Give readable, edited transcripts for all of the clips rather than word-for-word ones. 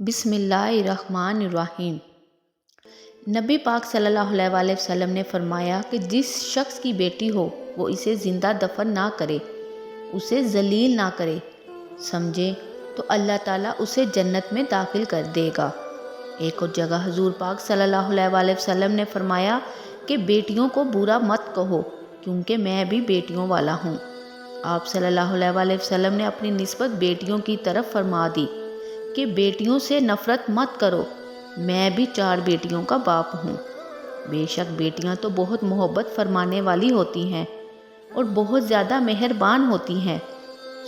बिस्मिल्लाहिर्रहमानिर्रहीम। नबी पाक सल्लल्लाहु अलैहि वसल्लम ने फरमाया कि जिस शख्स की बेटी हो वो इसे ज़िंदा दफन ना करे, उसे जलील ना करे, समझे तो अल्लाह ताला उसे जन्नत में दाखिल कर देगा। एक और जगह हुजूर पाक सल्लल्लाहु अलैहि वसल्लम ने फरमाया कि बेटियों को बुरा मत कहो क्योंकि मैं भी बेटियों वाला हूँ। आप सल्लल्लाहु अलैहि वसल्लम ने अपनी निस्बत बेटियों की तरफ फरमा दी कि बेटियों से नफ़रत मत करो, मैं भी 4 बेटियों का बाप हूँ। बेशक बेटियाँ तो बहुत मोहब्बत फरमाने वाली होती हैं और बहुत ज़्यादा मेहरबान होती हैं।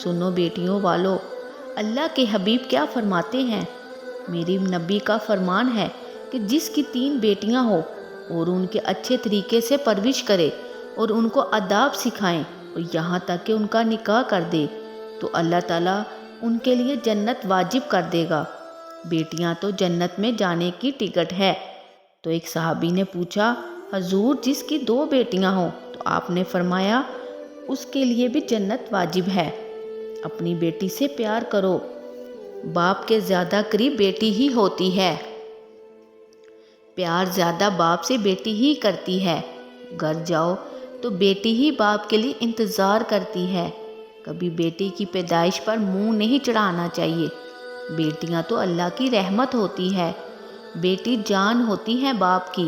सुनो बेटियों वालों, अल्लाह के हबीब क्या फरमाते हैं। मेरी नबी का फरमान है कि जिसकी 3 बेटियाँ हो और उनके अच्छे तरीके से परवरिश करे और उनको अदाब सिखाएं और यहाँ तक कि उनका निकाह कर दे तो अल्लाह ताला उनके लिए जन्नत वाजिब कर देगा। बेटियां तो जन्नत में जाने की टिकट है। तो एक सहाबी ने पूछा, हजूर जिसकी 2 बेटियां हों, तो आपने फरमाया उसके लिए भी जन्नत वाजिब है। अपनी बेटी से प्यार करो, बाप के ज़्यादा करीब बेटी ही होती है। प्यार ज़्यादा बाप से बेटी ही करती है। घर जाओ तो बेटी ही बाप के लिए इंतज़ार करती है। कभी बेटी की पैदाइश पर मुंह नहीं चढ़ाना चाहिए। बेटियां तो अल्लाह की रहमत होती है। बेटी जान होती है बाप की,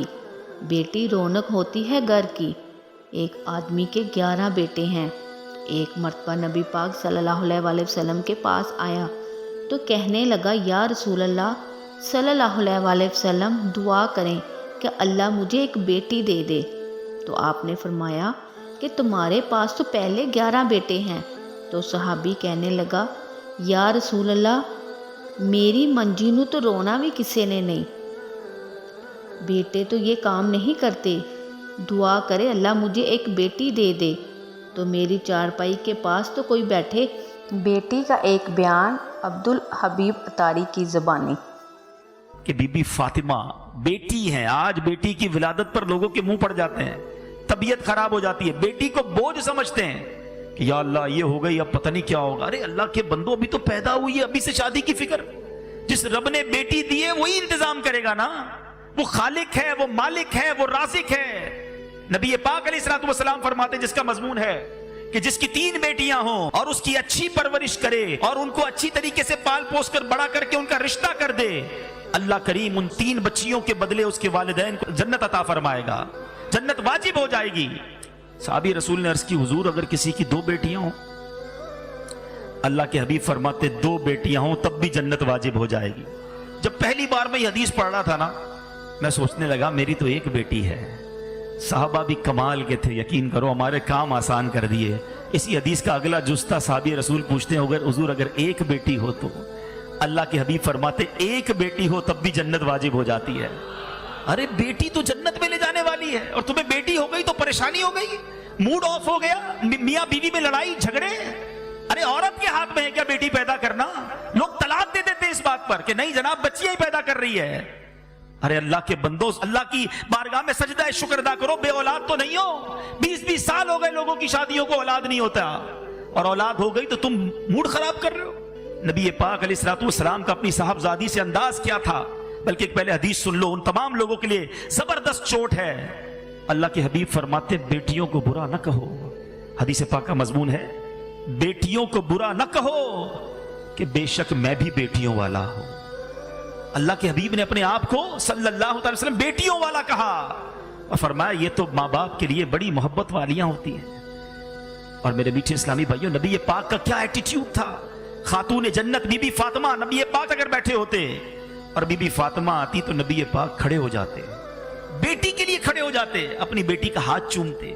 बेटी रौनक होती है घर की। एक आदमी के 11 बेटे हैं। एक मर्तबा नबी पाक सल्लल्लाहु अलैहि वसल्लम के पास आया तो कहने लगा, या रसूल अल्लाह सल्लल्लाहु अलैहि वसल्लम दुआ करें कि अल्लाह मुझे एक बेटी दे दे। तो आपने फरमाया कि तुम्हारे पास तो पहले 11 बेटे हैं। तो सहाबी कहने लगा, या रसूल अल्लाह मेरी मंजी नू तो रोना भी किसी ने नहीं, बेटे तो ये काम नहीं करते, दुआ करे अल्लाह मुझे एक बेटी दे दे। तो मेरी चारपाई के पास तो कोई बैठे। बेटी का एक बयान अब्दुल हबीब अतारी की ज़बानी कि बीबी फातिमा बेटी है। आज बेटी की विलादत पर लोगों के मुंह पड़ जाते हैं, तबीयत खराब हो जाती है, बेटी को बोझ समझते हैं कि या अल्लाह ये हो गई अब पता नहीं क्या होगा। अरे अल्लाह के बंदो अभी तो पैदा हुई है, अभी से शादी की फिक्र। जिस रब ने बेटी दी है वही इंतजाम करेगा ना। वो खालिक है, वो मालिक है, वो राज़िक है। नबी पाक अलैहिस्सलातु वस्सलाम फरमाते जिसका मजमून है कि जिसकी 3 बेटियां हों और उसकी अच्छी परवरिश करे और उनको अच्छी तरीके से पाल पोस कर बड़ा करके उनका रिश्ता कर दे, अल्लाह करीम उन 3 बच्चियों के बदले उसके वालिदैन को जन्नत अता फरमाएगा, जन्नत वाजिब हो जाएगी। साहबी रसूल ने अर्ज की, हुजूर अगर किसी की 2 बेटियां हों, अल्लाह के हबीब फरमाते 2 बेटियां हों तब भी जन्नत वाजिब हो जाएगी। जब पहली बार मैं ये हदीस पढ़ रहा था ना, मैं सोचने लगा मेरी तो एक बेटी है। साहबा भी कमाल के थे, यकीन करो हमारे काम आसान कर दिए। इसी हदीस का अगला जुस्ता साहबी रसूल पूछते हैं, हुजूर अगर एक बेटी हो तो अल्लाह के हबीब फरमाते 1 बेटी हो तब भी जन्नत वाजिब हो जाती है। अरे बेटी तो जन्नत में ले जाने वाली है और तुम्हें बेटी हो गई तो परेशानी हो गई, मूड ऑफ हो गया, मियां बीवी में लड़ाई झगड़े। अरे औरत के हाथ में है क्या बेटी पैदा करना? लोग तलाक दे देते इस बात पर कि नहीं जनाब बच्चियां ही पैदा कर रही है। अरे अल्लाह के बंदो, अल्लाह की बारगाह में सजदा शुक्र अदा करो, बे औलाद तो नहीं हो। 20-20 साल हो गए लोगों की शादियों को, औलाद नहीं होता, और औलाद हो गई तो तुम मूड खराब कर रहे हो। नबी पाक अलैहिस्सलातु वस्सलाम का अपनी साहबजादी से अंदाज क्या था, बल्कि एक पहले हदीस सुन लो, उन तमाम लोगों के लिए जबरदस्त चोट है। अल्लाह के हबीब फरमाते बेटियों को बुरा न कहो। हदीस पाक का मजमून है बेटियों को बुरा न कहो कि बेशक मैं भी बेटियों वाला हूं। अल्लाह के हबीब ने अपने आप को सल्लल्लाहु अलैहि वसल्लम बेटियों वाला कहा और फरमाया ये तो माँ बाप के लिए बड़ी मोहब्बत वालियां होती हैं। और मेरे मीठे इस्लामी भाइयों, नबी पाक का क्या एटीट्यूड था। खातून जन्नत बीबी फातिमा, नबी पाक अगर बैठे होते और बीबी फातिमा आती तो नबी पाक खड़े हो जाते, बेटी के लिए खड़े हो जाते, अपनी बेटी का हाथ चूमते।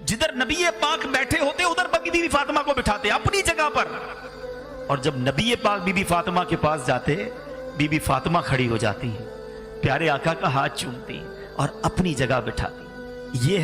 जिधर नबी पाक बैठे होते उधर बीबी फातिमा को बिठाते अपनी जगह पर। और जब नबी पाक बीबी फातिमा के पास जाते, बीबी फातिमा खड़ी हो जाती, प्यारे आका का हाथ चूमती और अपनी जगह बिठाती। ये है